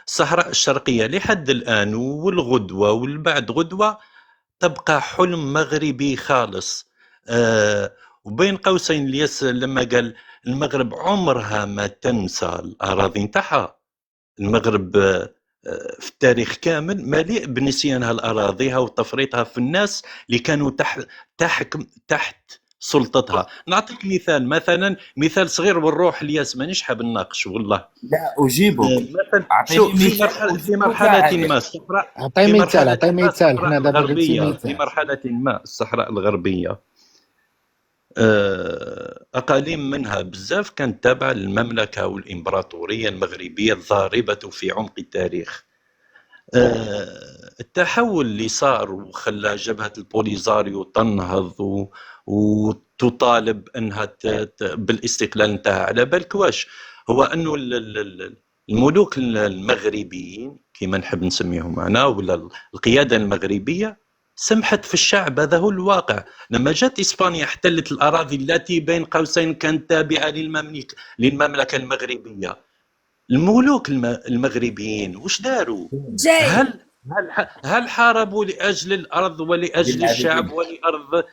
الصحراء الشرقية لحد الآن والغدوة والبعد غدوة تبقى حلم مغربي خالص. وبين قوسين الياس لما قال المغرب عمرها ما تنسى الأراضي نتاعها. المغرب في التاريخ كامل مليء بنسيانها الأراضيها وتفريطها في الناس اللي كانوا تحت سلطتها. نعطيك مثال صغير والروح الياس مانيش حاب نناقش والله. لا أجيبك. مثلا أعطيني في مثال في أجيبك مرحلة عادل. ما الصحراء، أعطي مثال حنا دابا قلتي الغربية، في مثال. مرحلة ما الصحراء الغربية أقاليم منها بزاف كانت تابعة للمملكة والإمبراطورية المغربية الضاربة في عمق التاريخ. التحول اللي صار وخلى جبهة البوليزاريو تنهض وتطالب أنها بالاستقلال نتاعها، على بالك واش هو أنه الملوك المغربيين كما نحب نسميهم أنا ولا القيادة المغربية سمحت في الشعب. هذا هو الواقع. لما جات إسبانيا احتلت الأراضي التي بين قوسين كانت تابعة للمملكة المغربية، الملوك المغربيين وش داروا؟ هل حاربوا لأجل الأرض ولأجل الشعب ولأرض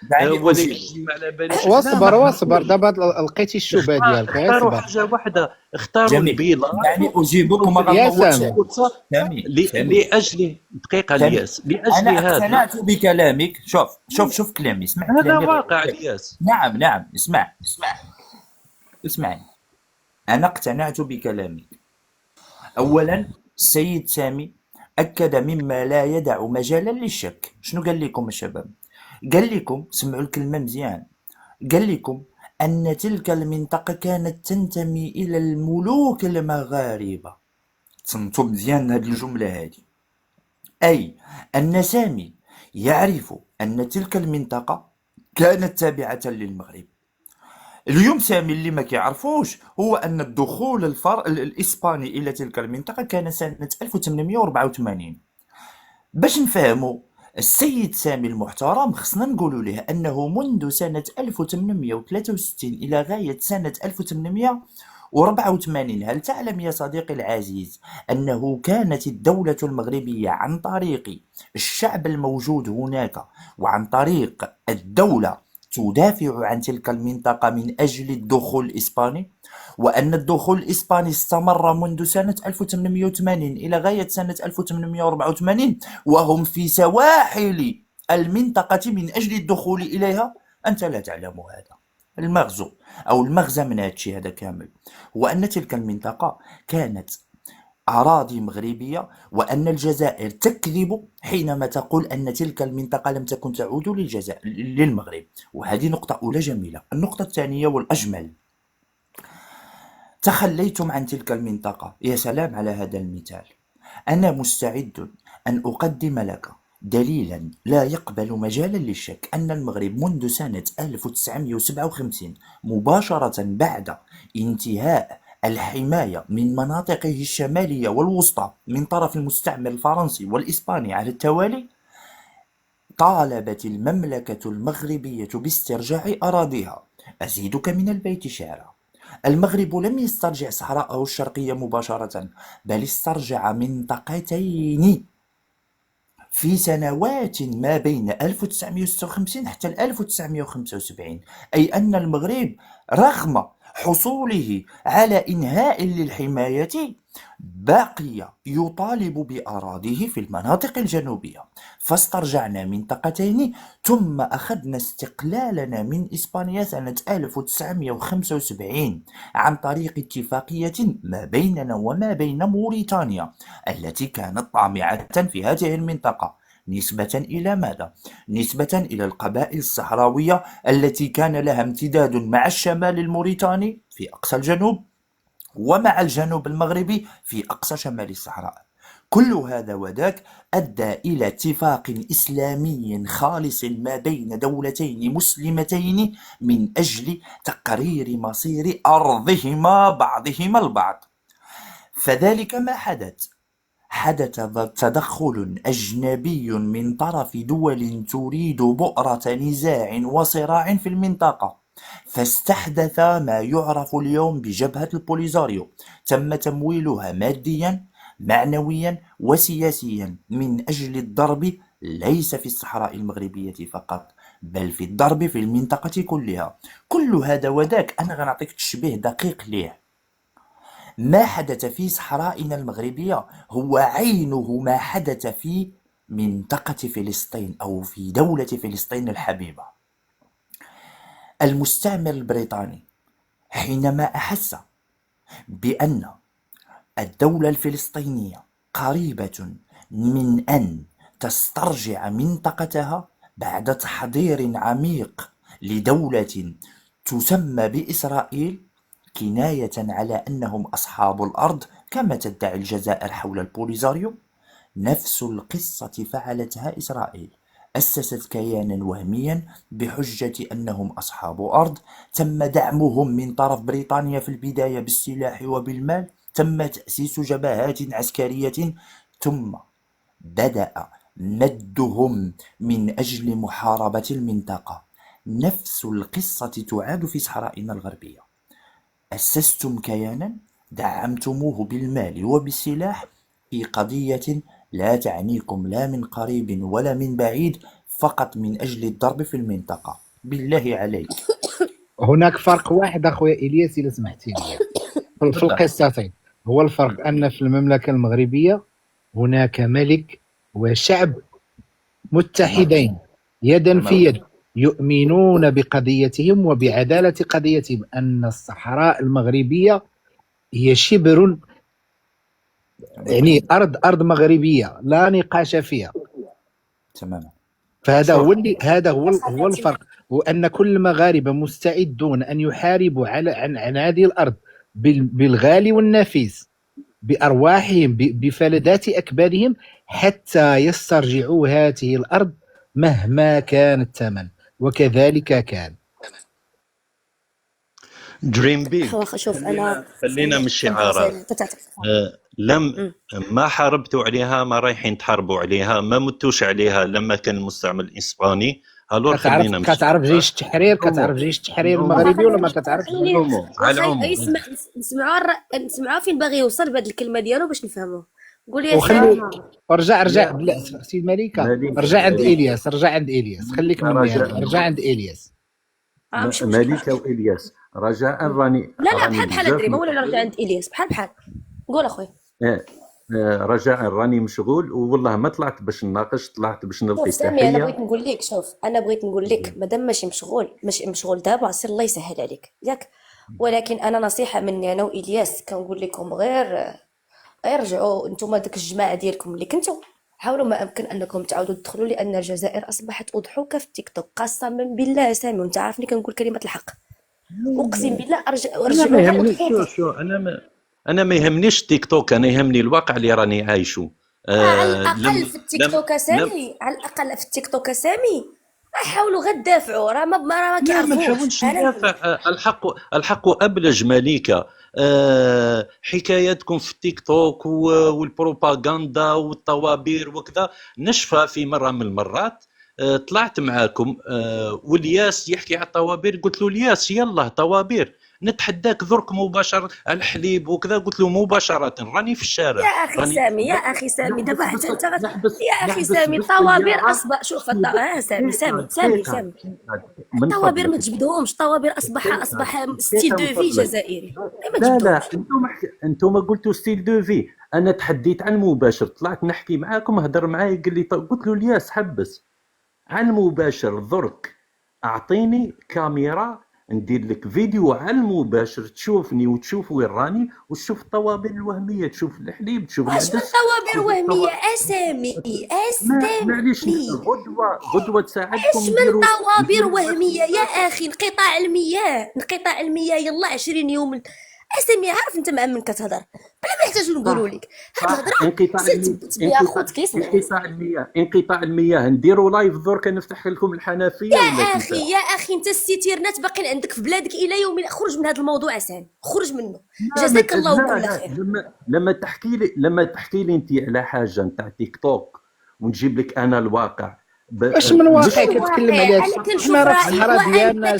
ولأجل على بالك؟ واصبر دابا لقيتي الشبهه ديالك. اختاروا حاجة واحدة، اختاروا جميل. البلاد. دعني أجيبك وما يا غنطولش. سامي لأجل دقيقة الياس، لأجل أنا هذا اقتنعت بكلامك. شوف كلامي، اسمع هذا كلامي. واقع الياس. نعم، اسمعني. أنا اقتنعت بكلامك. أولا السيد سامي أكد مما لا يدع مجالا للشك. شنو قال لكم الشباب؟ قال لكم، سمعوا الكلمة مزيان، قال لكم أن تلك المنطقة كانت تنتمي إلى الملوك المغاربة. تصنتوا مزيان هذه الجملة هذه، أي أن سامي يعرف أن تلك المنطقة كانت تابعة للمغرب. اليوم سامي اللي ما كيعرفوش هو أن الدخول الإسباني إلى تلك المنطقة كان سنة 1884. باش نفهموا السيد سامي المحترم خصنا نقولوا له أنه منذ سنة 1863 إلى غاية سنة 1884، هل تعلم يا صديقي العزيز أنه كانت الدولة المغربية عن طريق الشعب الموجود هناك وعن طريق الدولة تدافع عن تلك المنطقة من أجل الدخول الإسباني، وأن الدخول الإسباني استمر منذ سنة 1880 إلى غاية سنة 1884 وهم في سواحل المنطقة من أجل الدخول إليها؟ أنت لا تعلم هذا. المغزو أو المغزى من هذا الشيء هذا كامل هو أن تلك المنطقة كانت أراضي مغربية، وأن الجزائر تكذب حينما تقول أن تلك المنطقة لم تكن تعود للمغرب. وهذه نقطة أولى جميلة. النقطة الثانية والأجمل، تخليتم عن تلك المنطقة. يا سلام على هذا المثال. أنا مستعد أن أقدم لك دليلا لا يقبل مجالا للشك أن المغرب منذ سنة 1957 مباشرة بعد انتهاء الحماية من مناطقه الشمالية والوسطى من طرف المستعمر الفرنسي والإسباني على التوالي، طالبت المملكة المغربية باسترجاع أراضيها. أزيدك من البيت شعرا، المغرب لم يسترجع صحراءه الشرقية مباشرة، بل استرجع منطقتين في سنوات ما بين 1956 حتى 1975. أي أن المغرب رغم حصوله على إنهاء للحماية بقي يطالب بأراضيه في المناطق الجنوبية. فاسترجعنا منطقتين ثم أخذنا استقلالنا من إسبانيا سنة 1975 عن طريق اتفاقية ما بيننا وما بين موريتانيا التي كانت طامعة في هذه المنطقة. نسبة إلى ماذا؟ نسبة إلى القبائل الصحراوية التي كان لها امتداد مع الشمال الموريتاني في أقصى الجنوب ومع الجنوب المغربي في أقصى شمال الصحراء. كل هذا وذاك أدى إلى اتفاق إسلامي خالص ما بين دولتين مسلمتين من أجل تقرير مصير أرضهما بعضهما البعض. فذلك ما حدث تدخل أجنبي من طرف دول تريد بؤرة نزاع وصراع في المنطقة، فاستحدث ما يعرف اليوم بجبهة البوليزاريو. تم تمويلها ماديا معنويا وسياسيا من أجل الضرب، ليس في الصحراء المغربية فقط بل في الضرب في المنطقة كلها. كل هذا وذاك أنا غنعطيك تشبيه دقيق ليه. ما حدث في صحرائنا المغربية هو عينه ما حدث في منطقة فلسطين أو في دولة فلسطين الحبيبة. المستعمر البريطاني حينما أحس بأن الدولة الفلسطينية قريبة من أن تسترجع منطقتها بعد تحضير عميق لدولة تسمى بإسرائيل، كناية على أنهم أصحاب الأرض كما تدعي الجزائر حول البوليزاريو، نفس القصة فعلتها إسرائيل. أسست كيانا وهميا بحجة أنهم أصحاب أرض، تم دعمهم من طرف بريطانيا في البداية بالسلاح وبالمال، تم تأسيس جبهات عسكرية، ثم بدأ مدهم من أجل محاربة المنطقة. نفس القصة تعاد في صحرائنا الغربية. أسستم كيانا، دعمتموه بالمال وبالسلاح في قضية لا تعنيكم لا من قريب ولا من بعيد، فقط من أجل الضرب في المنطقة. بالله عليك. هناك فرق واحد اخويا الياس الا سمحتي لي في القصتين. هو الفرق ان في المملكه المغربيه هناك ملك وشعب متحدين يدا في يد، يؤمنون بقضيتهم وبعداله قضيتهم، ان الصحراء المغربيه هي شبر، يعني ارض مغربيه لا نقاش فيها تماما. فهذا هو هو الفرق، وان كل المغاربه مستعدون ان يحاربوا عن هذه الارض بالغالي والنفيس، بارواحهم بفلذات اكبادهم، حتى يسترجعوا هذه الارض مهما كان الثمن. وكذلك كان. دريم بيج. شوف انا خلينا من الشعارات. لم ما حاربتوا عليها، ما رايحين تحاربوا عليها، ما متوش عليها لما كان المستعمر الاسباني. هالور خلينا كتعرف جيش التحرير، كتعرف جيش التحرير المغربي ولا ما كتعرفش؟ على العموم يسمح نسمعوا فين باغي يوصل بهذه الكلمه ديالو باش نفهموه. قول يا سلام. رجع بلا سيد مليكه، رجع عند الياس، خليك من هنا، رجع عند الياس. مليكه والياس رجاء. راني لا بحال دريمه ولا رجع عند الياس بحال قول اخويا. رجاء راني مشغول، والله ما طلعت باش نناقش، طلعت باش نلقي تحيه. انا بغيت نقول لك، شوف انا بغيت نقول لك مادام ماشي مشغول دابا، سير الله يسهل عليك ياك. ولكن انا نصيحه مني انا والياس كنقول لكم غير ارجعوا انتم داك الجماعه ديالكم اللي كنتوا، حاولوا ما امكن انكم تعاودوا تدخلوا، لان الجزائر اصبحت اضحوكه في التيك توك. قسما بالله سامي وانت عارفني كنقول كلمه الحق، اقسم بالله. ارجعوا. شو انا ما يهمنيش تيك توك، انا يهمني الواقع اللي راني عايشه. على الاقل في التيك توك سامي، على الاقل في التيك توك سامي حاولوا غير تدافعوا. راه ما كيعرفوش. ما نحاولش ندافع. الحق ابلج مليكه. حكاياتكم في التيك توك والبروباغندا والطوابير وكذا نشفى في مره من المرات. طلعت معاكم والياس يحكي على الطوابير، قلت له الياس يلا طوابير نتحداك ذرك مباشرة على الحليب وكذا، قلت له مباشرة راني في الشارع. يا اخي سامي دابا حتى انت يا اخي سامي الطوابير اصبح. شوف سامي الطوابير ما تجبدهمش. الطوابير اصبح ستيل دو في جزائري. لا انتم قلتوا ستيل دو في، انا تحديت عن المباشر، طلعت نحكي معاكم، هضر معايا قال لي قلت له الياس حبس عن المباشر ذرك، اعطيني كاميرا ندير لك فيديو على المباشر تشوفني وتشوف وين راني وتشوف الطوابير الوهميه، تشوف الحليب، تشوف العدس. واش طوابير وهميه اسامي؟ معليش غدوه تساعدكم. اش من طوابير وهميه يا اخي؟ انقطاع المياه يلا 20 يوم. اسامي عارف انت مع من كتهضر بلا ما يحتاجوا نقولوا لك هاد الهضره. انقطاع المياه نديروا لايف درك نفتح لكم الحنفيه يا اخي انت الستيرنات باقيين عندك في بلادك الى يومنا. خرج من هذا الموضوع اسامي، خرج منه. جزاك الله كل خير. لما تحكي لي انت على حاجه نتاع تيك توك ونجيب لك انا الواقع. اش من واقع كتكلم عليه؟ انا كنشوف الصحراء ديالنا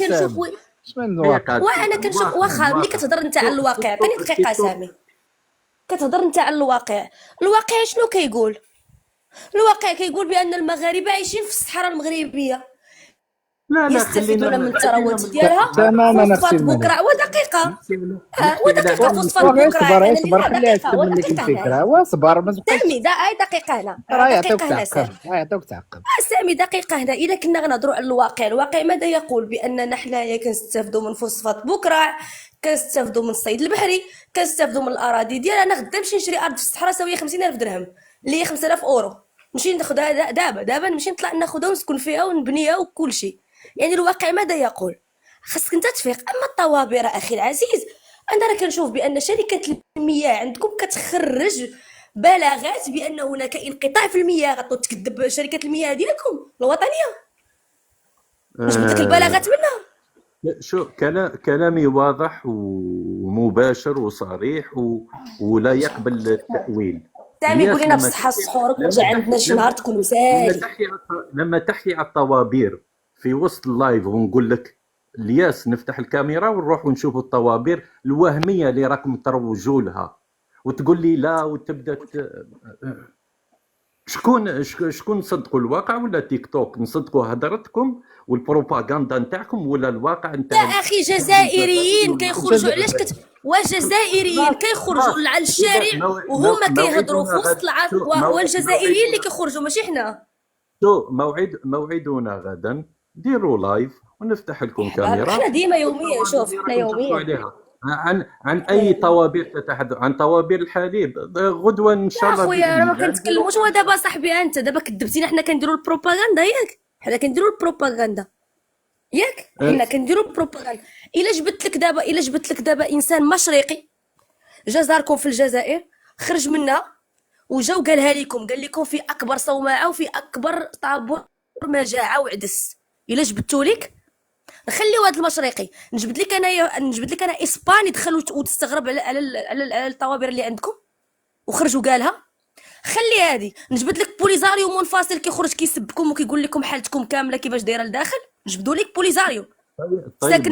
وانا كنشوف واخا ملي كتهضر انت على الواقع. عطيني دقيقه سامي. كتهضر انت على الواقع. الواقع شنو كيقول؟ الواقع كيقول بان المغاربه عايشين في الصحراء المغربيه لا يستفيدون من خلينا الثروات ديالها. تماما فوسفات اختي منى. بكره ودقيقه نحكي ودقيقه على فوسفات واغي بكره اصبر انا اصبر اللي خليها دقيقه تكمل لك ودقيقه هنايا الفكره، واصبر ما تبقاش سامي دقيقه هنا راه يعطيوك دقيقه هنا تعقب، سامي راه يعطيوك تعقب. سامي دقيقة هنا. إذا كنا غنهضروا على الواقع، الواقع ماذا يقول؟ بأننا حنايا كنستافدوا من فوسفات بوكراع، كنستافدوا من الصيد البحري، كنستافدوا من الأراضي ديالنا. أنا غدا نمشي نشري أرض في الصحراء ساوية 50,000 درهم اللي هي 5000 أورو، نمشي ناخذها دابا نمشي نطلع ناخذها ونسكن فيها ونبنيها وكل شيء. يعني الواقع ماذا يقول؟ خاصك انت تفيق. أما الطوابير أخي العزيز، أنا راه كنشوف بأن شركة المياه عندكم كتخرج بلاغات بأن هناك انقطاع في المياه، غتكذب شركة المياه ديالكم الوطنية. نجبد لك البلاغات منها. شو كلامي واضح ومباشر وصريح ولا يقبل التأويل. سامي قول لنا لما بصحة تحكي السحورك وجا عندنا شي نهار تكون مسالي. لما تحكي على الطوابير في وسط اللايف ونقول لك الياس نفتح الكاميرا ونروح ونشوف الطوابير الوهمية اللي راكم تروجوا لها، وتقول لي لا وتبدا شكون نصدقوا الواقع ولا تيك توك؟ نصدقوا هضرتكم والبروباغندا نتاعكم ولا الواقع يا نتاع اخي جزائريين كيخرجوا علاش وجزائريين كيخرجوا على الشارع وهما كيهضروا في وسط والجزائريين اللي كيخرجوا ماشي حنا. شو موعدنا غدا، ديروا لايف ونفتح لكم كاميرا. حنا ديما يوميا، شوف حنا يوميا عليها عن اي طوابير تتحدث، عن طوابير الحليب غدوه ان شاء الله. خويا راه ما كنتكلموش. ودابا صاحبي انت دابا كذبتينا، حنا كنديروا البروباغندا ياك، حنا كنديروا البروباغندا ياك، حنا كنديروا البروباغندا. الا جبت لك دابا انسان مشرقي جا زاركم في الجزائر، خرج منها وجا وقالها لكم، قال لكم في اكبر صومعه وفي اكبر طابور مجاعه وعدس، الا جبتوا لك نخليو هذا المشرقي، نجبد لك انا اسباني دخل وتستغرب على الطوابير اللي عندكم وخرج وقالها. خلي هذه نجبد لك بوليزاريو منفصل كيخرج كيسبكم وكيقول لكم حالتكم كامله كيفاش دايره لداخل، نجبدوا لك بوليزاريو طيب